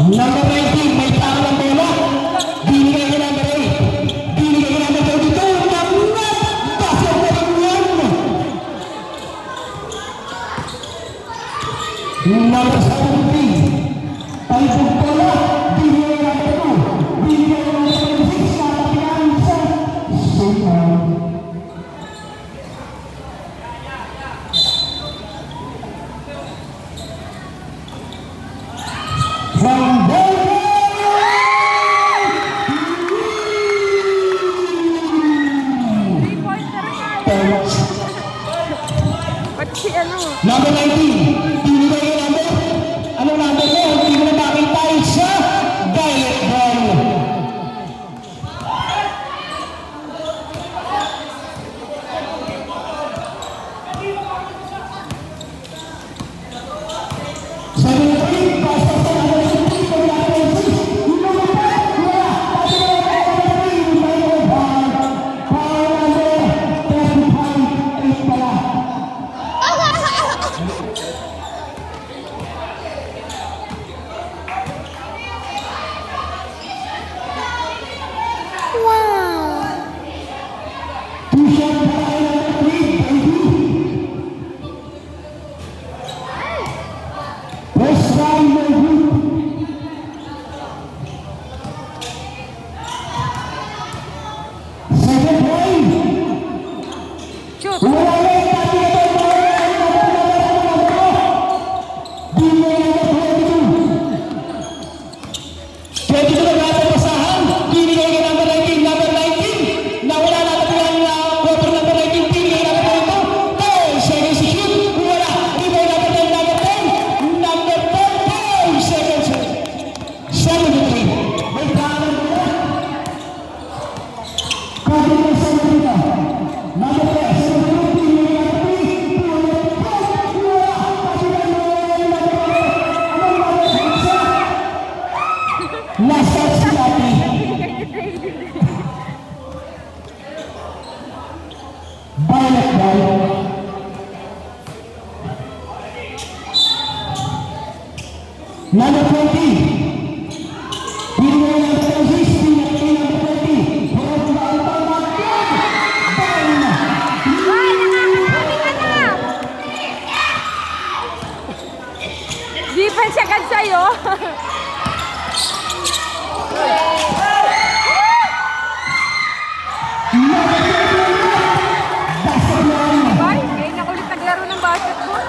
Number 19, may tao ng bola. Binigay ko number 8. Binigay ko number 22. Nangat! Basket na rin yan. Number 17, palipog bola. Binigay ko number 2. Binigay ko number 26. Natapian sa Super. From number 19, binigay yung number. Anong number mo? Hindi mo na makita siya. Violet ball. Number 20. Binigay ng 36, binigay ng 20. Huwag na ang pangakit. Bang! Ay, nakakapagin ka na! Defense agad sa'yo. Ay, ngayon na ulit naglaro ng basketball.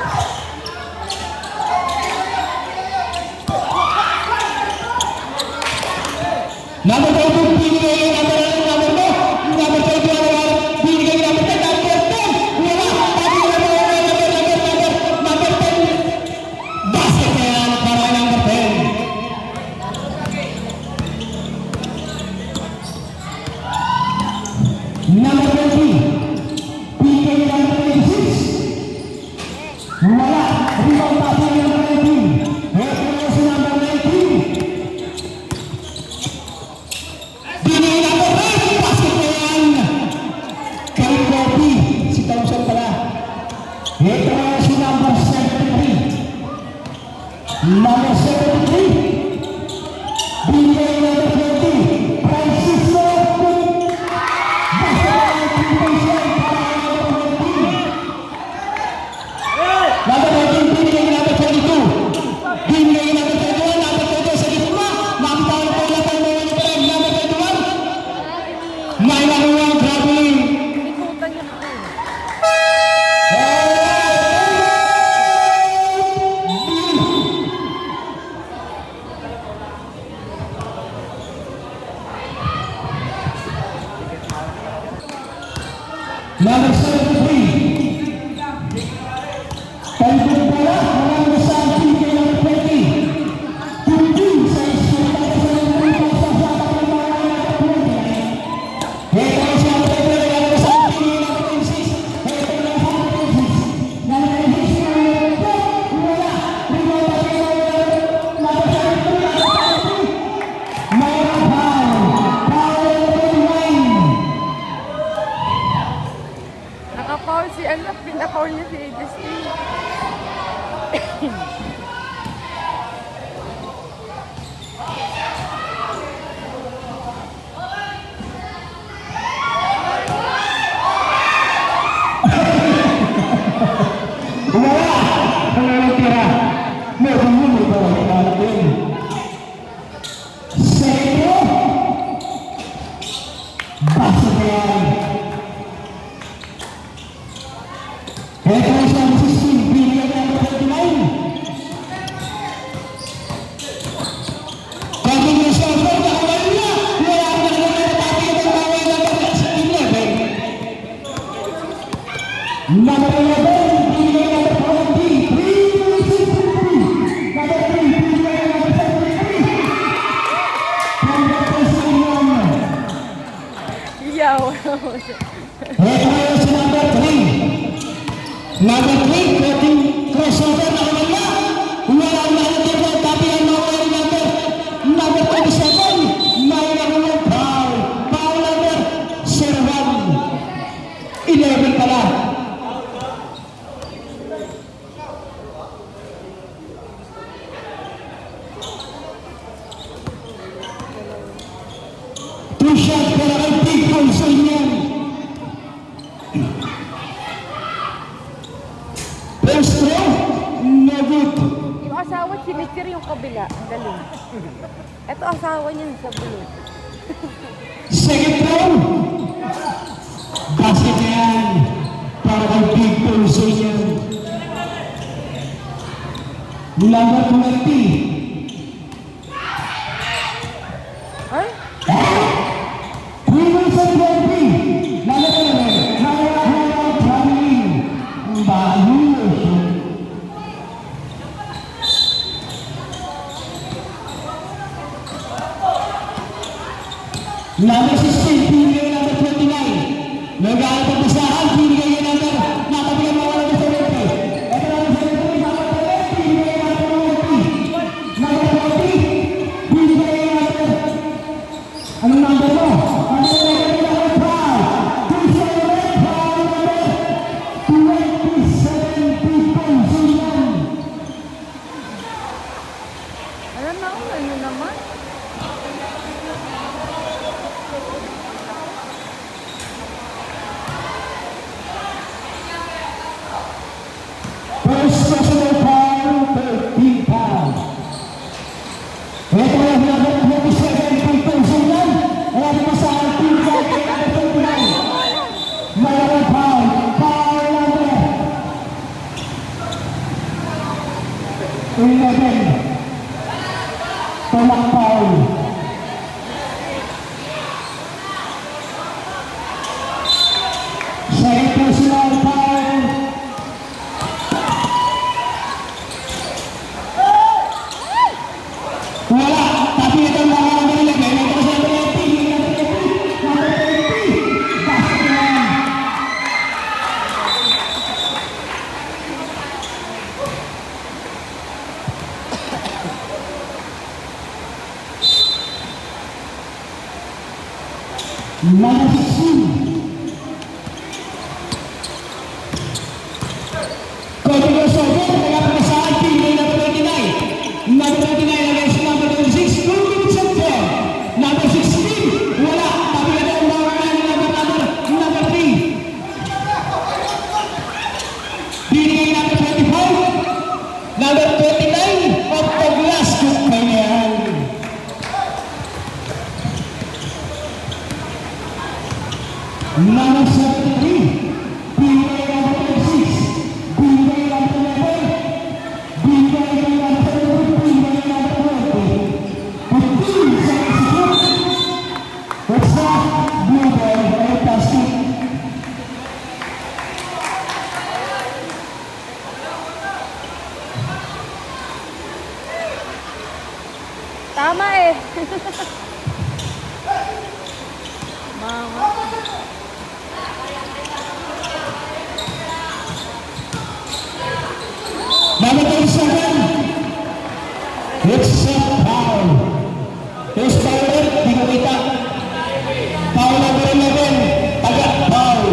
Number 22, binigay yung number mo. Number 22, binigay yung number 10. Number 10. Wala. Number 10. Basket na yan para number 10. Number 20, binigay yung number 26. Wala. Rebound passing yung number 19. Head na si number 19. Binigay na po, basket na yan. Kay Kobe, si Thompson pala. Ito na si number 73. Number 73. Binigay na number 20. Francisco. Basket na yan, 3 points yan para number 20. Number 19, binigay na number 22. Binigay na number 21, number 22 sa gitna. Nakita na po lang ang mga nito. Number 21. May nakuha, grabbing. Ikutan niya ako. Number 73. Talbog pala, maraming sa ating kay number 20. Tundi sa isulta sa number 3 sa sasama ng mga number 20. Ito ang siya ang pwede sa ating number 26. Ito ang sa number 26. Number 26 na number 2. Wala. Rebound pa rin number 73. Mayroon yan. Ito ang isang 16, binigay na ng 29. Continuation, nakawal niya. Wala ka na naman tapi ang bawal na ng 11. Number 11, binigay na ng 20. 3, 6, 3. Number 3, binigay na ng 73. Congratulations naman. Yaw. Ito na si number 3. Number 3, pwedeng crossover na wala. Wala na ito, tapi ang mawala ni number 27. May nakulang foul. Foul number 11 pala. Two shots para kay Big Paul sa inyan. First throw, no good. Yung asawa, sinisir yung kabila. Ang galing. Ito asawa niya sa bulot. Second throw, basket na yan para kay Big Paul sa inyan. Number 20. Ay? Wilson Bobby, nalalaman, nalalaman, traveling, bayos. Number 16, binigay number 29. Nag-aaral pa basahan, binigay yung number, nakabigay mo wala sa 20. Ito number 17, number 20, binigay number 20. Number 20, binigay number, anong number mo? Ano naman? First personal foul, 13 pounds. Ito yung number 27, Pintong Sunan. Wala naman sa ating number 29. Mayroon foul, foul number 11. Tolak foul. Second personal foul. Wala, tapi ito ang mga number 11. Ito sa number 18, number 20. Basket na yan. Number 16. Continuous over, kaya pa sa ating number 29. Number 29 against number 26. 2 minutes and 4. Number 16, wala. Tapi ito ang mga number 3. Binigay number 25. Number 29 of the glass cook na yan. Number 73, binigay number 26, binigay number 11, binigay number 7, binigay number 20. 15 seconds to shoot. It's not blue ball, or plastic. Tama eh. Mama. Number 27, it's a foul. It's foul, di ko kita. Foul number 11, taga foul.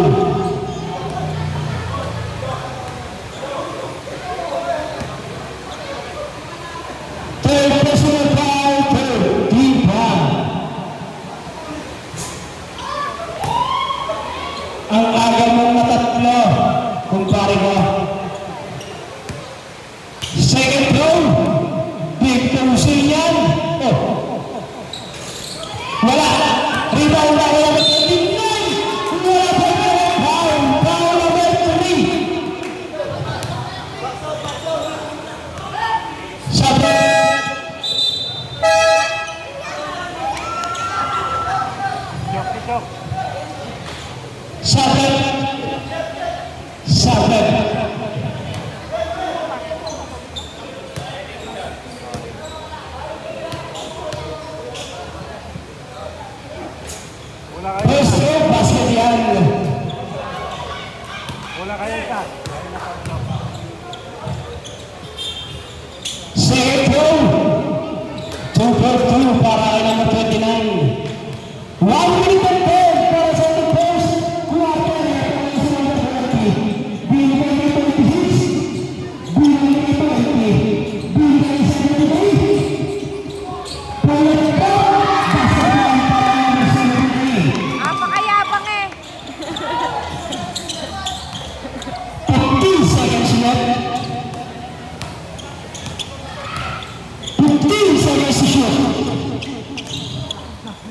Third personal foul, third, deep foul. Ang aga mong matatlo, kumpare ko. Second throw, big pusin yan. Oh. Wala. Rebound na wala. 29.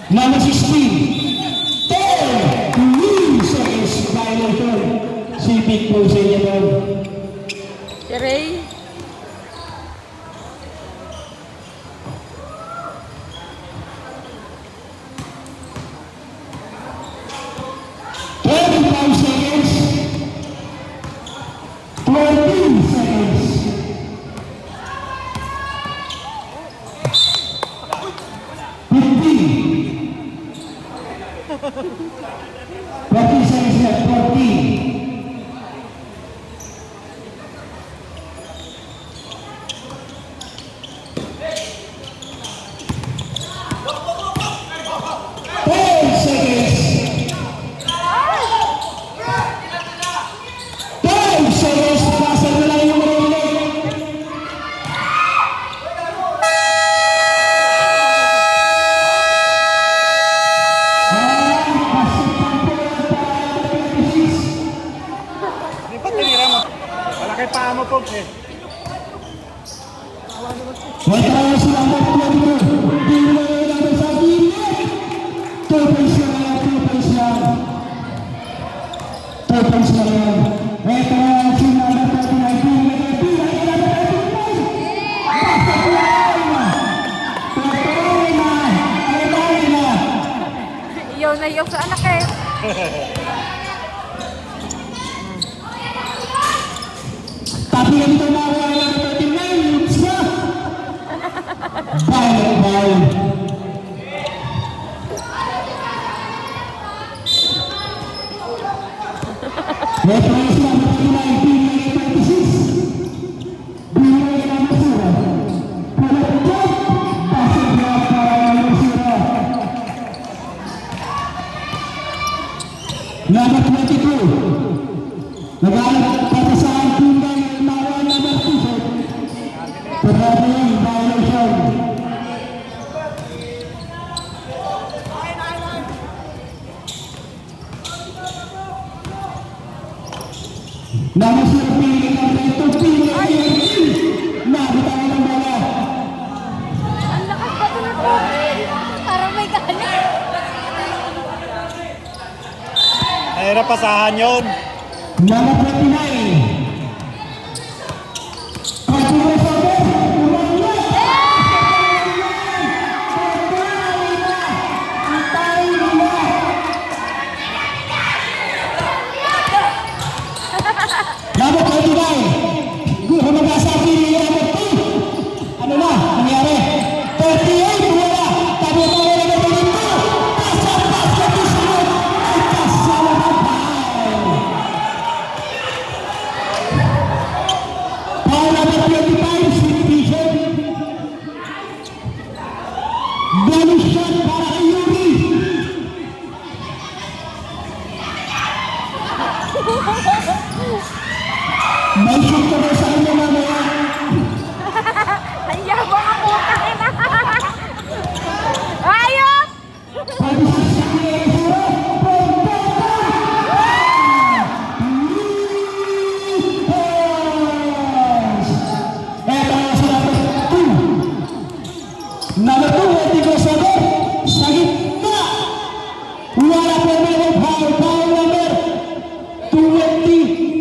Number 16. 10 seconds violation. Si Big Boy sa inyo doon. Si Ray. Seconds. 20 seconds. 40 seconds left. 40. Malaki pa mo po eh. Wala sila ang pagpapalito. Hindi mo na namin sa gilid. 2 points na lang. 2 points lang. 2 points na lang. Ito ang sinama natin ay Iyaw na iyaw sa anak eh. tapi yang kita bawa yang tertinggal sa baik. Referee selamat mulai di 26. Bila yang bersurah. Pada jam pasal berapa yang bersurah. Number 22. Nagalat papasahan tumbang mawa number 2. Perhatian violation. Nama Serpi karena itu nah bitawan ng bola. Ang lakas ba ito na po? Parang may galit. Mahirap pasahan yun. Nama 29. Kalau sabar, umangnya. Nama 29. Gue humagasaki ni number 2. Ano na? Nangyari? 38 wala. Tabi mo wala na dito. Pasok sa sunod. Ay kasama na pa. Foul number 25, Sweet Vision. Bonus shot para kay Yuri. May shoot ka ba sa kanya mamaya? Ang yabang ang utang ina. Ayop! Pwede sa sakya ng sura. Eto na si number 2. Number 2, Etico Saber. Sa gitna. Wala po mayroong foul. Foul number 29.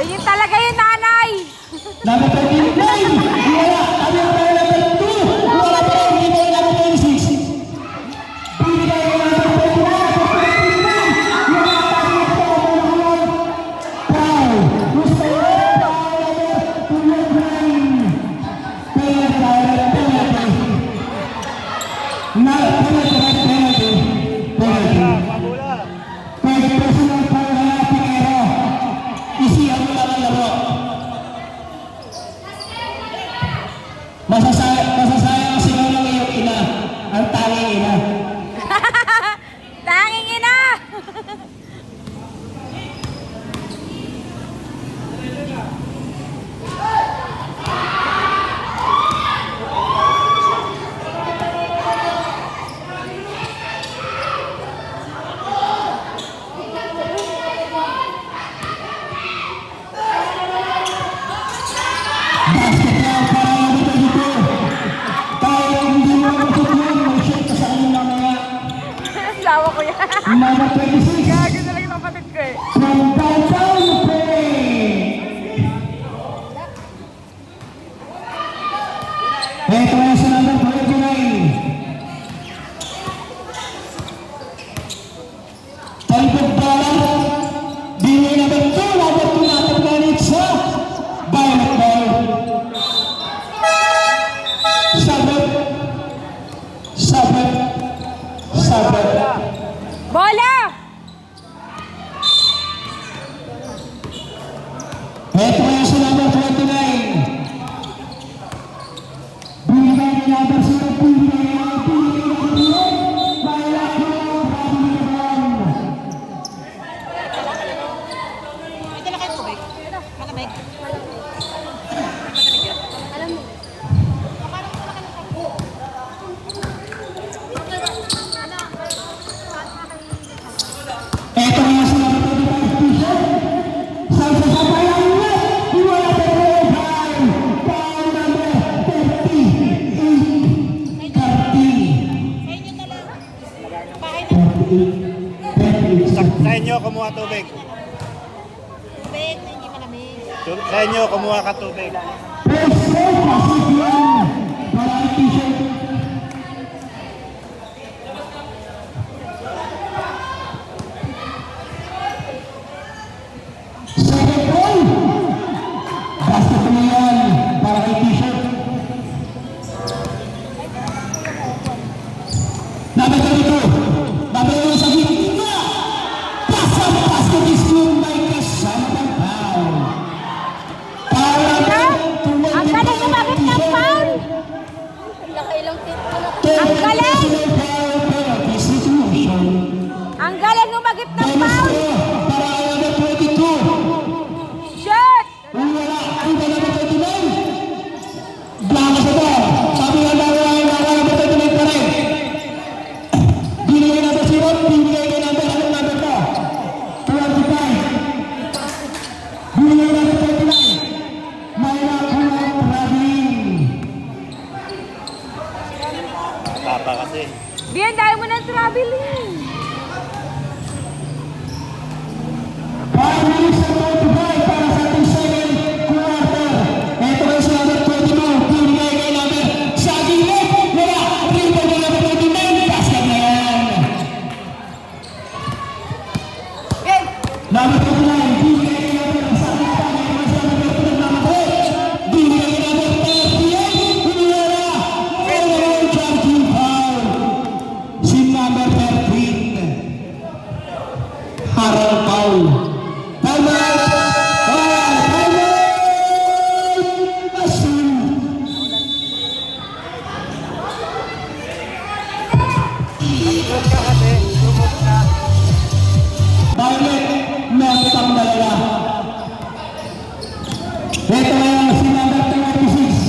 Ayun talaga yung nanay. Number 39, wala. Sabi ang tayo number 2, wala pa rin. Hindi mo number 26. Binigay ko number 39, wala pa rin ito. Pau, gusto mo? Pau, number 29. Penalty. Mabula. Pwede personal foul na Piquero. Isihan mo lang ang laro. Masasayang siguro ng iyong ina. Ang tanging ina. Tanging ina. Basketball para yung ito dito. Kahit hindi mo matutunan, may shoot ka sa kanyang mamaya. Sawa ko yan. Number 26. Gago talaga ng kapatid ko eh. From downtown play. Ito na sa number 29. Talbog bala. Binigay number 2. Number 2 natin ganit sa Violet Ball. Sabot. Bola! Ito na sa number 29. Binigay ni number 0. Binigay ni number 0. Violet Ball. Ito na kayo tubig. Malamig. Alam mo. Ito nga sa number 25 t-shirt. Sa sasabayan niya, iwala tayo ng foul. Foul number 38. Karting. Sa inyo na lang. Bahay na 38. Sa inyo, kumuha tubig. tubig na hindi malamig. Sa inyo, kumuha ka tubig. First goal, Pacifian. Para ang t-shirt. Second goal. Basketball yan. Para kay t-shirt. Number 32. Number 1 sa gitna. Pasang basket is good by kasama ng foul. Foul number 21. Ang galing lumabit ng foul! Nakailang tip ko na. Ang galing! Foul penalty situation. Ang galing lumagip ng Minus foul! 4 para kay number 22. Shot! Wala. Ito number 29. Blanco sa ball. Sabi nga daw ay number 29 pa rin. Binigay number 0. Binigay kay number anong number to? 25. Binigay number 29. Mayroon kulang traveling. Papa kasi. Biyan, dahil mo ng traveling. 5 minutes and 25 para sa ating second quarter. Ito ay sa number 22. Binigay kay number sa gilid. Wala. Rebound kay number 29. Basket na yan. Number 29. Binigay kay number sa gilid. Ito ay sa number 29. Binigay kay number 38. Wala. Overall charging foul. Si number 13. Harold Paul. Time out! Time out! Basul! Lumot ka kasi. Lumot ka. Violet, meron pang dalawa. Ito na yung si number 26.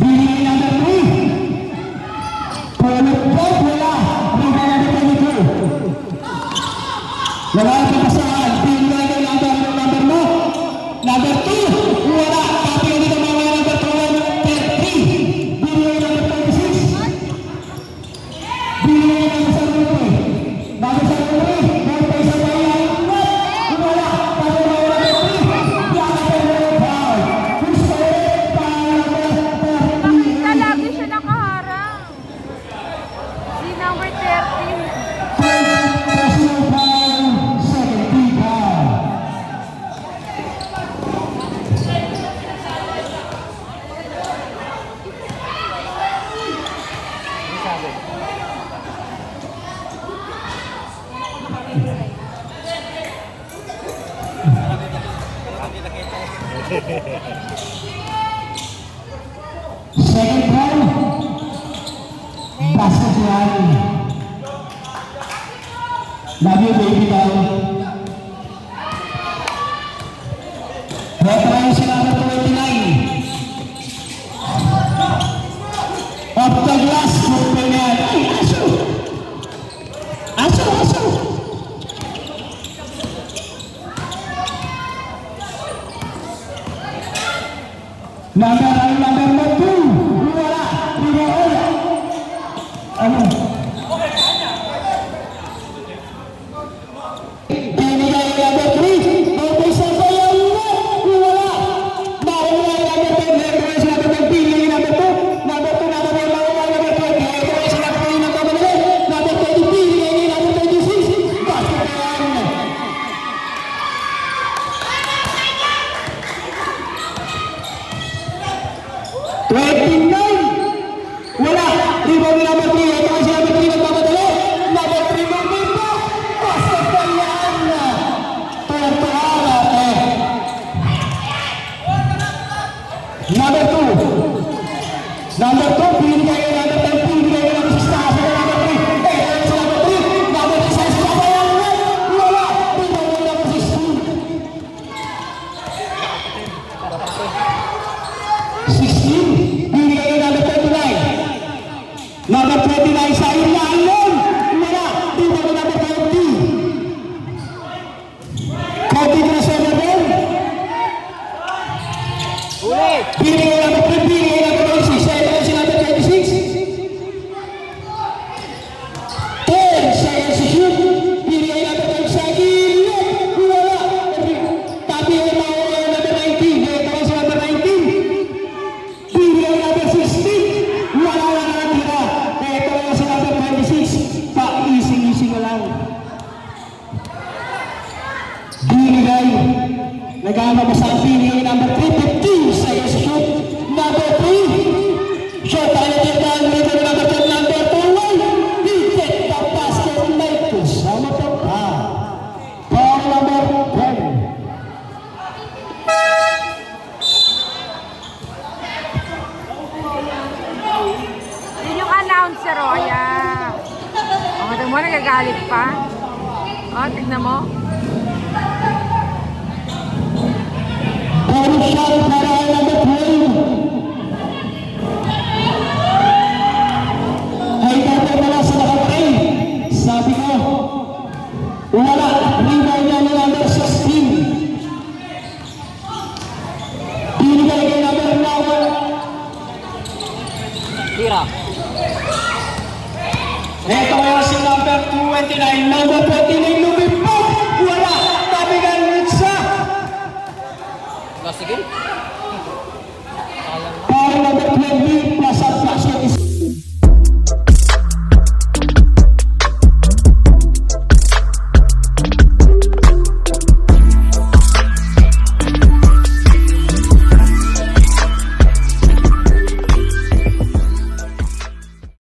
Binigay number 3. Pulot po, wala. Binigay number 22. Wala ang papasahan. Binigay kay number mo. Number 2. Wala. Tapi hindi ka mga number 13. Binigay number 26. Binigay number 13. Bago sa 13. Bago pa isa tayo. Wala. Second ball. Basket yan. Love you, baby daw. Referee si number 29. Off the glass. Good pa yan. Ay, aso! Aso, aso! Number 2. Wala. Wala. Ano? Binigay number 3. Okay, sa bayan mo. Wala. Dahil wala number 10. Referee si number 10. Pinili number 2. Number 2, number 1, number 20. Referee si number 3 ng pamilya. Number 20. Pinili ni number 26. Basket yan. Wala! Rebound ni number 3. Ito kasi number 3 nagpapadali. Number 3 magpinto. Basket pa yan. Tuwag-tuwag. Number 2. Number 2. Pinigay kay number 10. Pinigay kay number 6. Taas na number 3. Ito sa number 3. Number 6 ay sabayan. Wala! Rebound ni number 16. 16. Pinigay kay number 29. Number 29 sa ilalim. Wala. Dito na number 20. Copy ko na sa level. Ulit! Pinigay number 3. Pinigay number 26. Sa ito si number 26. 10 seconds to shoot. Pinigay number 10 sa gilid. Wala. Tapi yung mga number 19. Ito si number 19. Pinigay number 16. Wala na natira. Ito na si number 26. Pa-easy-easy na lang. Binigay. Nagama pa sa pinigay number 3. 15 seconds to shoot. Number 3. Shot tayo tindahan. Rito na number 10. Number 2. Hit the basket. Like to sama to pa. Ball number 10. Yun yung announcer, o. Ayan. O, tignan mo, nagagalit pa. O, tignan mo. Ball shot para number 12. Ay, dapat wala sa nakapay. Sabi ko, wala. Rebound niya ni number 16. Binigay kay number 9. Tira! Ito kaya si number 29. Number 29 lumipad. Wala. Tabigan Ritza. Sige. Para number 20 plus at